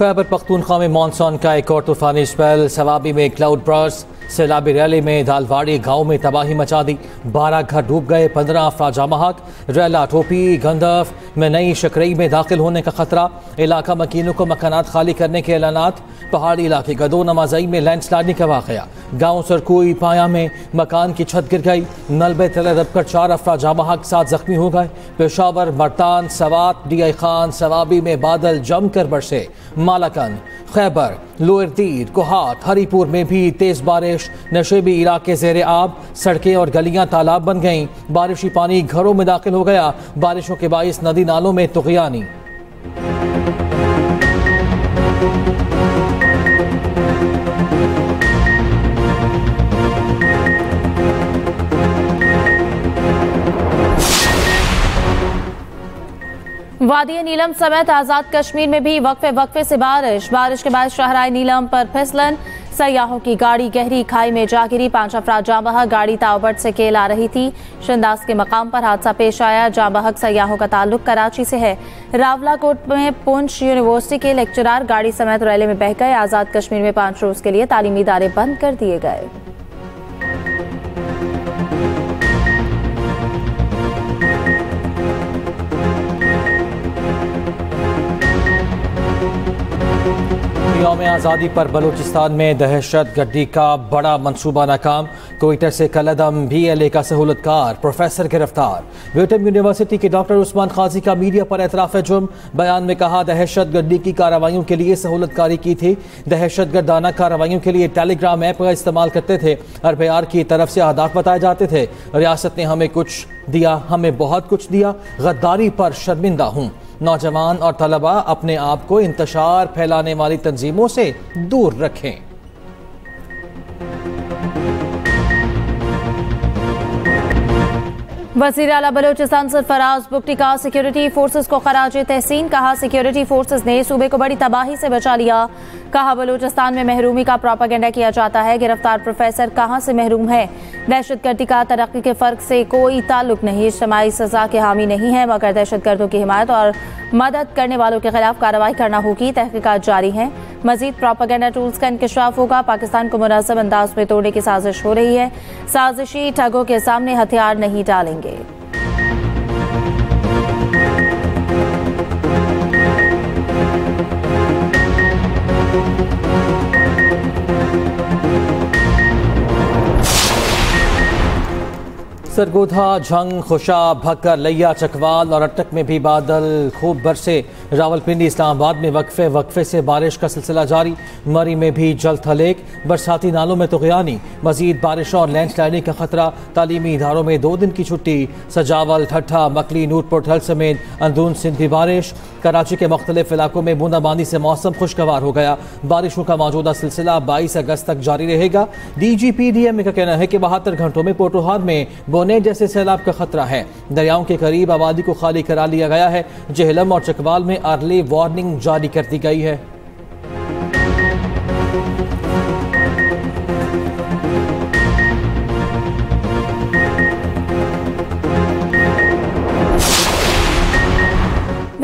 खैबर पख्तूनख्वा में मानसून का एक और तूफानी स्पेल। सवाबी में क्लाउड बर्स्ट। सैलाबी रैली में दालवाड़ी गांव में तबाही मचा दी। 12 घर डूब गए, 15 अफराद जामहक। रैला, टोपी, गंदफ में नई शकरई में दाखिल होने का खतरा। इलाका मकीनों को मकानात खाली करने के ऐलानात। पहाड़ी इलाके गदो नमाजई में लैंडस्लाइडिंग का वाक़या। गाँव सरकुई पाया में मकान की छत गिर गई। मलबे तले दबकर 4 अफराद जामहक 7 जख्मी हो गए। पेशावर, मर्तान, सवात, DI खान, सवाबी में बादल जमकर बरसे। मालाकंद, खैबर, लोअर तीर, कोहाट, हरीपुर में भी तेज बारिश। नशेबी इलाके ज़ेरे आब। सड़कें और गलियां तालाब बन गईं। बारिशी पानी घरों में दाखिल हो गया। बारिशों के बाइस नदी नालों में तुग़यानी। वादी नीलम समेत आज़ाद कश्मीर में भी वक्फे से बारिश के बाद शहराए नीलम पर फिसलन। सयाहों की गाड़ी गहरी खाई में जा गिरी। 5 अफराद जामबहक। गाड़ी तावबट से केल आ रही थी। शिंदास के मकाम पर हादसा पेश आया। जामबहक सयाहों का ताल्लुक कराची से है। रावलाकोट में पुंछ यूनिवर्सिटी के लेक्चरार गाड़ी समेत रैली में बह गए। आज़ाद कश्मीर में 5 रोज के लिए तालीमी इदारे बंद कर दिए गए। यौम आज़ादी पर बलूचिस्तान में दहशत गर्दी का बड़ा मंसूबा नाकाम। क्वेटर से कलदम BLA का सहूलतकार प्रोफेसर गिरफ्तार। वेटम यूनिवर्सिटी के डॉक्टर उस्मान खाजी का मीडिया पर एतराफ़ जुर्म। बयान में कहा, दहशत गर्दी की कार्रवाइयों के लिए सहूलतकारी की थी। दहशत गर्दाना कार्रवाइयों के लिए टेलीग्राम ऐप का इस्तेमाल करते थे। RBR की तरफ से अहदाफ बताए जाते थे। रियासत ने हमें कुछ दिया, हमें बहुत कुछ दिया। गद्दारी पर शर्मिंदा हूँ। नौजवान और तलबा अपने आप को इंतशार फैलाने वाली तंजीमों से दूर रखें। वज़ीर आला बलूचिस्तान सरफराज बुगटी का सिक्योरिटी फोर्सेस को खराज तहसीन। कहा, सिक्योरिटी फोर्सेस ने सूबे को बड़ी तबाही से बचा लिया। कहा, बलूचिस्तान में महरूमी का प्रोपेगेंडा किया जाता है। गिरफ्तार प्रोफेसर कहां से महरूम है। दहशतगर्दी का तरक्की के फर्क से कोई ताल्लुक नहीं। इज्तिमाई सजा के हामी नहीं है, मगर दहशतगर्दों की हिमायत और मदद करने वालों के खिलाफ कार्रवाई करना होगी। तहकीकात जारी है। मजीद प्रोपेगेंडा टूल्स का इंकशाफ होगा। पाकिस्तान को मुनासिब अंदाज में तोड़ने की साजिश हो रही है। साजिशी ठगों के सामने हथियार नहीं डालेंगे। सरगोधा, झंग, खुशा, भक्कर, लिया, चकवाल और अटक में भी बादल खूब बरसे। रावलपिंडी, इस्लामाबाद में वक्फे से बारिश का सिलसिला जारी। मरी में भी जल थलेक। बरसाती नालों में तुग़यानी। मजीद बारिश और लैंडस्लाइडिंग का खतरा। तालीमी इदारों में 2 दिन की छुट्टी। सजावल, ठट्ठा, मकली, नूरपुर, ठल समेत अंदरून सिंध की बारिश। कराची के मुख्तलिफ इलाकों में बूंदाबांदी से मौसम खुशगवार हो गया। बारिशों का मौजूदा सिलसिला 22 अगस्त तक जारी रहेगा। DGPDM का कहना है कि 72 घंटों में पोटोहार में बोने जैसे सैलाब का खतरा है। दरियाओं के करीब आबादी को खाली करा लिया गया है। जेहलम और चकवाल में अर्ली वार्निंग जारी कर दी गई है।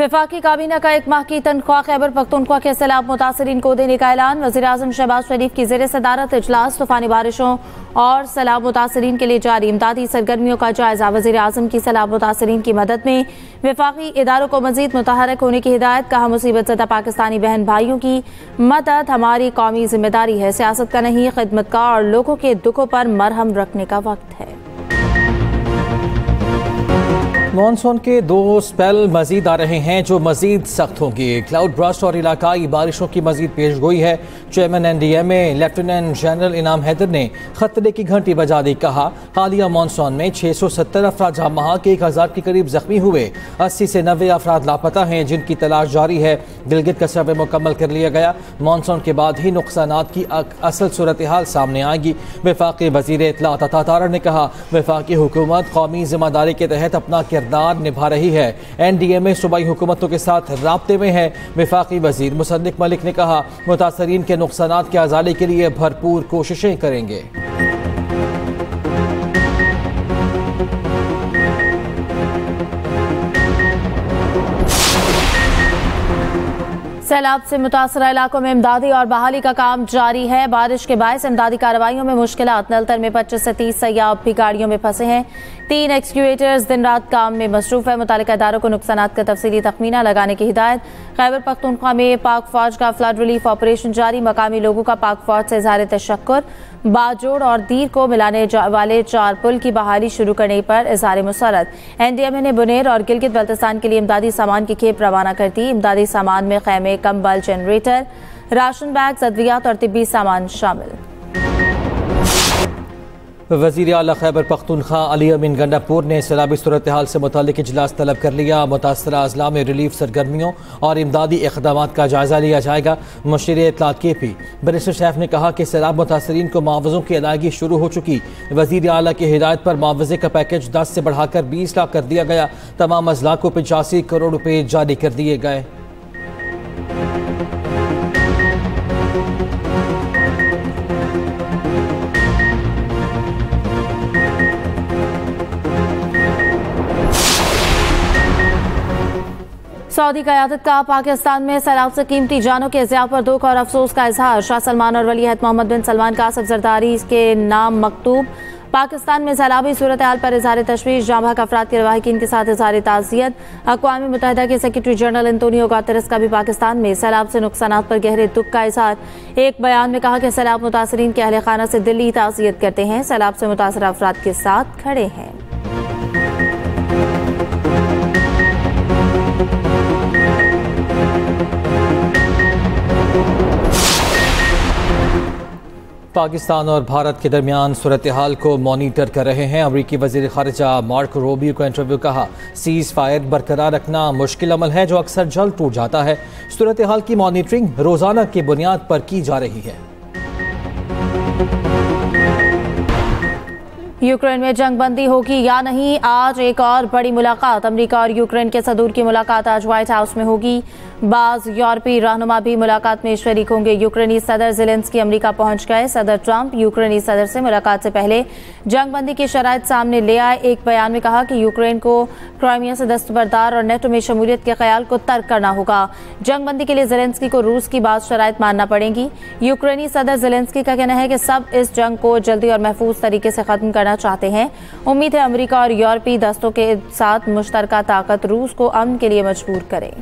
वफाकी काबीना का 1 माह की तनख्वाह खैबर पख्तूनख्वा के सैलाब मुतासरीन को देने का ऐलान। वज़ीर-ए-आज़म शहबाज शरीफ की ज़ेर सदारत इजलास। तूफानी बारिशों और सैलाब मुतासरीन के लिए जारी इमदादी सरगर्मियों का जायजा। वज़ीर-ए-आज़म की सैलाब मुतासरीन की मदद में वफाकी इदारों को मजीद मुतहरक होने की हिदायत। कहा, मुसीबत ज़दा पाकिस्तानी बहन भाइयों की मदद हमारी कौमी जिम्मेदारी है। सियासत का नहीं, खिदमत का और लोगों के दुखों पर मरहम रखने का वक्त है। मानसून के 2 स्पेल मजीद आ रहे हैं जो मजीद सख्त होंगे। क्लाउड बर्स्ट और इलाकाई बारिशों की मजीद पेशगोई है। चेयरमैन NDMA लेफ्टिनेंट जनरल इनाम हैदर ने खतरे की घंटी बजा दी। कहा, हालिया मानसून में 670 अफराद जामबहक, 1000 के करीब जख्मी हुए। 80 से 90 अफराद लापता हैं जिनकी तलाश जारी है। गिलगित का सर्वे मुकम्मल कर लिया गया। मानसून के बाद ही नुकसानात की असल सूरत हाल सामने आएगी। वफाकी वज़ीर इत्तलात अता तारड़ ने कहा, वफाकी हुकूमत कौमी जिम्मेदारी के तहत अपना किरदार निभा रही है। NDMA सूबाई हुकूमतों के साथ राब्ते में है। वफाकी वज़ीर मुसद्दिक मलिक ने कहा, मुतासरीन के नुकसानात के अज़ाले के लिए भरपूर कोशिशें करेंगे। सैलाब से मुतासरा इलाकों में इमदादी और बहाली का काम जारी है। बारिश के बायस इमदादी कार्रवाइयों में मुश्किलात। नलतर में 25 से 30 सैयाब भी गाड़ियों में फंसे हैं। 3 एक्सक्यूवेटर्स दिन रात काम में मसरूफ है। मुतालिका इदारों को नुकसानात का तफसीली तखमीना लगाने की हिदायत। खैबर पख्तूनख्वा में पाक फौज का फ्लड रिलीफ ऑपरेशन जारी। मकामी लोगों का पाक फौज से इज़हार तशक्कुर। बाजोड़ और दीर को मिलाने वाले 4 पुल की बहाली शुरू करने पर इज़हार मुसरत। NDMA ने बुनेर और गिलगित बल्तिस्तान के लिए इमदादी सामान की खेप रवाना कर दी। इमदादी सामान में खैमे, कंबल, जनरेटर, राशन बैग्स, अद्वियात और तिब्बी सामान शामिल। वज़ीर आला खैबर पख्तूनख्वा अली अमीन गंडापुर ने सैलाबी सूरत हाल से मुतालिक इजलास तलब कर लिया। मुतासरा अजला में रिलीफ सरगर्मियों और इमदादी इक़दामात का जायज़ा लिया जाएगा। मुशीर इत्तलात KP बैरिस्टर सैफ ने कहा कि सैलाब मुतासरीन को मुआवज़ों की अदायगी शुरू हो चुकी। वज़ीर आला की हिदायत पर मुआवज़े का पैकेज 10 से बढ़ाकर 20 लाख कर दिया गया। तमाम अजला को 85 करोड़ रुपये जारी कर दिए गए। सऊदी क़यादत का पाकिस्तान में सैलाब से कीमती जानों के ज़िया पर दुख और अफसोस का इजहार। शाह सलमान और वली अहद मोहम्मद बिन सलमान का आसिफ जरदारी के नाम मकतूब। पाकिस्तान में सैलाबी सूरत हाल पर इजहार तशवीश। जाँ बहक अफराद के रवाहिकीन के साथ इजहार ताज़ियत। अक़वाम मुत्तहिदा के सेक्रेटरी जनरल एंटोनियो गुतेरेस का भी पाकिस्तान में सैलाब से नुकसानात पर गहरे दुख का इजहार। एक बयान में कहा कि सैलाब मुतासरीन के अहले खाना से दिली ताज़ियत करते हैं। सैलाब से मुतासर अफराद के साथ खड़े हैं। पाकिस्तान और भारत के दरमियान सूरत हाल को मॉनिटर कर रहे हैं। अमरीकी वज़ीर ख़ारिजा मार्को रूबियो का इंटरव्यू। कहा, सीज़ फायर बरकरार रखना मुश्किल अमल है जो अक्सर जल्द टूट जाता है। सूरत हाल की मॉनिटरिंग रोज़ाना की बुनियाद पर की जा रही है। यूक्रेन में जंग बंदी होगी या नहीं, आज एक और बड़ी मुलाकात। अमेरिका और यूक्रेन के सदूर की मुलाकात आज व्हाइट हाउस में होगी। बाज़ यूरोपीय रहनुमा भी मुलाकात में शरीक होंगे। यूक्रेनी सदर ज़ेलेंस्की अमेरिका पहुंच गए। सदर ट्रंप यूक्रेनी सदर से मुलाकात से पहले जंग बंदी की शराइत सामने ले आए। एक बयान में कहा कि यूक्रेन को क्राइमिया से दस्तबरदार और नेटो में शमूलियत के ख्याल को तर्क करना होगा। जंग बंदी के लिए ज़ेलेंस्की को रूस की बात शराइत मानना पड़ेगी। यूक्रेनी सदर ज़ेलेंस्की का कहना है कि सब इस जंग को जल्दी और महफूज तरीके से ख़त्म करना चाहते हैं। उम्मीद है अमेरिका और यूरोपीय दस्तों के साथ मुश्तरका ताकत रूस को अमन के लिए मजबूर करे।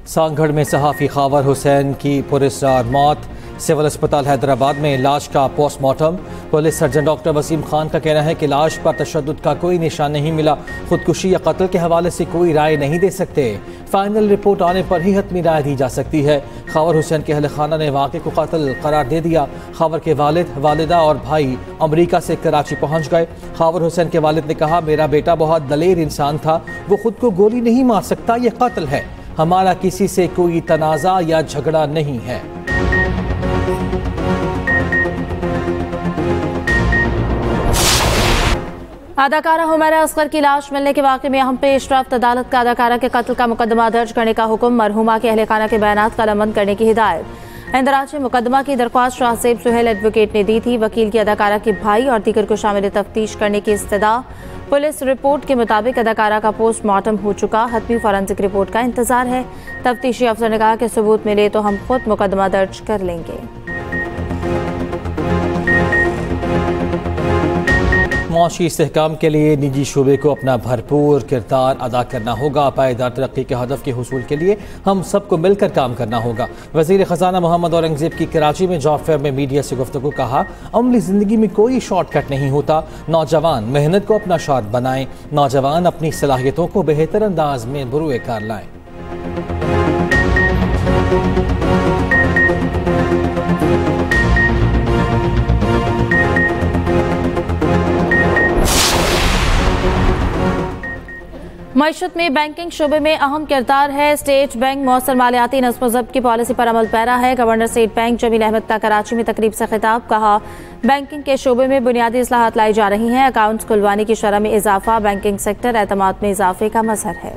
सांगढ़ में सहाफ़ी खावर हुसैन की पुरस्कार मौत। सिविल अस्पताल हैदराबाद में लाश का postmortem. Police surgeon doctor Wasim Khan का कहना है कि लाश पर तशद्दुद का कोई निशान नहीं मिला। खुदकुशी या कत्ल के हवाले से कोई राय नहीं दे सकते। फाइनल रिपोर्ट आने पर ही हतमी राय दी जा सकती है। खावर हुसैन के अहल खाना ने वाक़े को कत्ल करार दे दिया। खावर के वालिद, वालिदा और भाई अमरीका से कराची पहुंच गए। खावर हुसैन के वालिद ने कहा, मेरा बेटा बहुत दलेर इंसान था, वो खुद को गोली नहीं मार सकता, ये कत्ल है। हमारा किसी से कोई तनाज़ा या झगड़ा नहीं है। अदाकारा हुमैरा असगर की लाश मिलने के वाक़े में अहम पेशरफ्त। अदालत का अदाकारा के कत्ल का मुकदमा दर्ज करने का हुक्म। मरहुमा के अहले खाना के बयानात कलमबंद करने की हिदायत। इंदराज मुकदमा की दरख्वास्त शाहसेब सुहेल एडवोकेट ने दी थी। वकील की अदाकारा के भाई और दीगर को शामिल तफ्तीश करने की इस्तदा। पुलिस रिपोर्ट के मुताबिक अदाकारा का पोस्टमार्टम हो चुका। हतमी फॉरेंसिक रिपोर्ट का इंतजार है। तफ्तीशी अफसर ने कहा कि सबूत मिले तो हम खुद मुकदमा दर्ज कर लेंगे। मुआशी इस्तेहकाम के लिए निजी शोबे को अपना भरपूर किरदार अदा करना होगा। पायदार तरक्की के हदफ के हुसूल के लिए हम सबको मिलकर काम करना होगा। वज़ीर ख़जाना मोहम्मद औरंगज़ेब की कराची में जॉब फेयर में मीडिया से गुफ्तगू। कहा, अमली ज़िंदगी में कोई शॉर्टकट नहीं होता। नौजवान मेहनत को अपना शौक बनाएं। नौजवान अपनी सलाहियतों को बेहतर अंदाज में बुरुए कार लाएं। मईशत में बैंकिंग शोबे में अहम किरदार है। स्टेट बैंक मौसर मालियाती नस्ब ज़ब्त की पॉलिसी पर अमल पैरा है। Governor State Bank Jamil Ahmed का कराची में तकरीब से खिताब। कहा, बैंकिंग के शोबे में बुनियादी इस्लाहात लाई जा रही हैं। अकाउंट्स खुलवाने की शरह में इजाफा बैंकिंग सेक्टर एतमाद में इजाफे का मजहर है।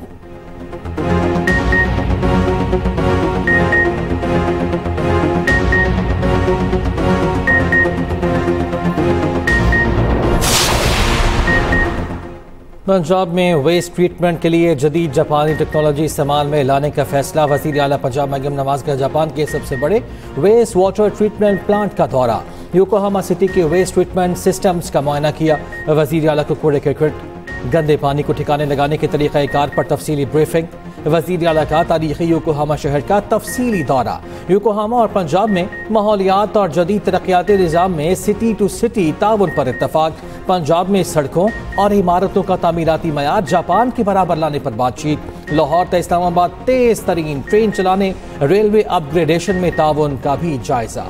पंजाब में वेस्ट ट्रीटमेंट के लिए जदीद जापानी टेक्नोलॉजी इस्तेमाल में लाने का फैसला। वज़ीर आला पंजाब मरियम नवाज का जापान के सबसे बड़े वेस्ट वाटर ट्रीटमेंट प्लांट का दौरा। योकोहामा सिटी के वेस्ट ट्रीटमेंट सिस्टम्स का मुआयना किया। वज़ीर आला को कूड़े करकट गंदे पानी को ठिकाने लगाने के तरीक़ाकार पर तफसीली ब्रीफिंग। वज़ीर आला का तारीख़ी योकोहामा शहर का तफसीली दौरा। योकोहामा और पंजाब में माहौलियात और जदीद तरक्याती निज़ाम में सिटी टू सिटी ताउन पर इत्तफाक। पंजाब में सड़कों और इमारतों का तामीराती मयार जापान के बराबर लाने पर बातचीत। लाहौर से इस्लामाबाद तेज तरीन ट्रेन चलाने, रेलवे अपग्रेडेशन में ताउन का भी जायजा।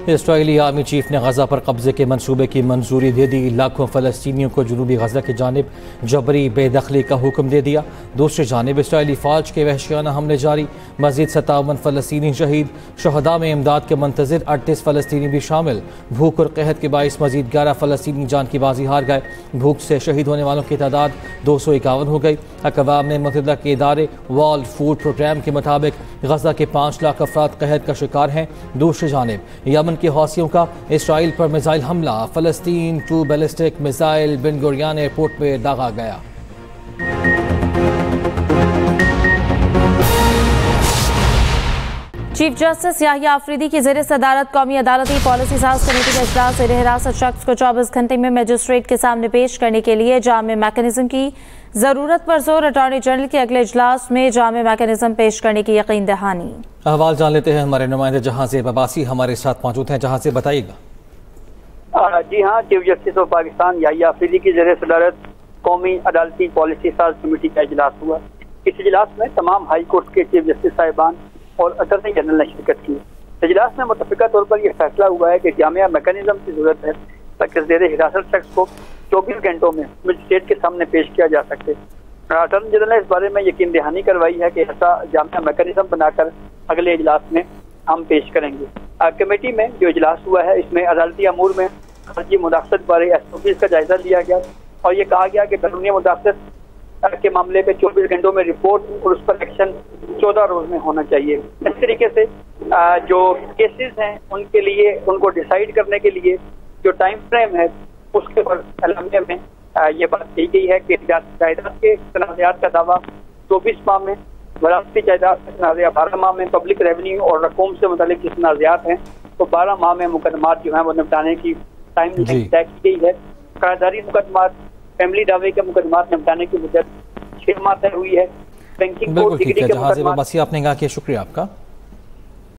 इस्राईली आर्मी चीफ ने गजा पर कब्जे के मंसूबे की मंजूरी दे दी। लाखों फ़लस्तीनियों को जनूबी गजा की जानिब जबरी बेदखली का हुक्म दे दिया। दूसरी जानिब इस्राईली फ़ौज के वहशियाना हमले जारी। मज़ीद 57 फ़लस्तीनी शहीद। शहदा में इमदाद के मंतज़िर 38 फ़लस्तीनी भी शामिल। भूख और कहत के बाइस मज़ीद 11 फ़लस्तीनी जान की बाजी हार गए। भूख से शहीद होने वालों की तादाद 251 हो गई। अक़वाम मुत्तहिदा के इदारे वर्ल्ड फूड प्रोग्राम के मुताबिक गजा के 5 लाख अफराद कहत का शिकार हैं। दूसरी जानिब यमन के हौसियों का इसराइल पर मिसाइल हमला। फ़लस्तीन 2 बैलिस्टिक मिसाइल बिन गुरियान एयरपोर्ट पर दागा गया। चीफ जस्टिस याहिया आफरीदी की ज़ेर सदारत कौमी अदालती पॉलिसी साज कमेटी का इजलास ज़ेर हिरासत शख्स को 24 घंटे में मजिस्ट्रेट के सामने पेश करने के लिए जामे मैकेनिज्म की ज़रूरत पर जोर। अटॉर्नी जनरल के अगले इजलास में जामे मैकेनिज्म पेश करने की यकीन दहानी। अहवाल जान लेते हैं, हमारे नुमाइंदे जहां से अब्बासी हमारे साथ मौजूद हैं। जहां से बताइएगा। जी हाँ, chief justice of Pakistan Yahya Afridi की ज़ेर सदारत कौमी अदालती पॉलिसी साज कमेटी का इजलास हुआ। इस इजलास में तमाम हाई कोर्ट के चीफ जस्टिस साहिबान और अटॉर्नी जनरल ने शिरकत की। इजलास में मुतफ़िका तौर पर यह फैसला हुआ है कि जामिया मैकेनिज्म की जरूरत है ताकि ज़ेर हिरासत शख्स को 24 घंटों में मजिस्ट्रेट के सामने पेश किया जा सके। अटॉर्नी जनरल ने इस बारे में यकीन दहानी करवाई है कि ऐसा जामिया मैकेनिज्म बनाकर अगले इजलास में हम पेश करेंगे। कमेटी में जो इजलास हुआ है इसमें अदालती अमूर में खारजी मुदाखलत बारे SOPs का जायजा लिया गया और ये कहा गया कि बैरूनी मुदाखलत के मामले पे 24 घंटों में रिपोर्ट और उस पर एक्शन 14 रोज में होना चाहिए। इस तरीके से जो केसेस हैं उनके लिए उनको डिसाइड करने के लिए जो टाइम फ्रेम है उसके ऊपर एलामिया में ये बात कही गई है कि जायदाद के तनाज़ात का दावा 24 माह में, वरासती जायदाद के तनाज़ात 12 माह में, पब्लिक रेवेन्यू और रकूम से मुतालिक जिस तनाज़ात हैं तो 12 माह में मुकदमात जो हैं वो निपटाने की टाइम तय की गई है। करारदारी मुकदमात, फैमिली दावे के मुकदमात निपटाने की मुद्दत 6 माह तय हुई है। बैंकिंग बिल्कुल ठीक है। जहां से अब्बासी आपने कहा कि शुक्रिया आपका।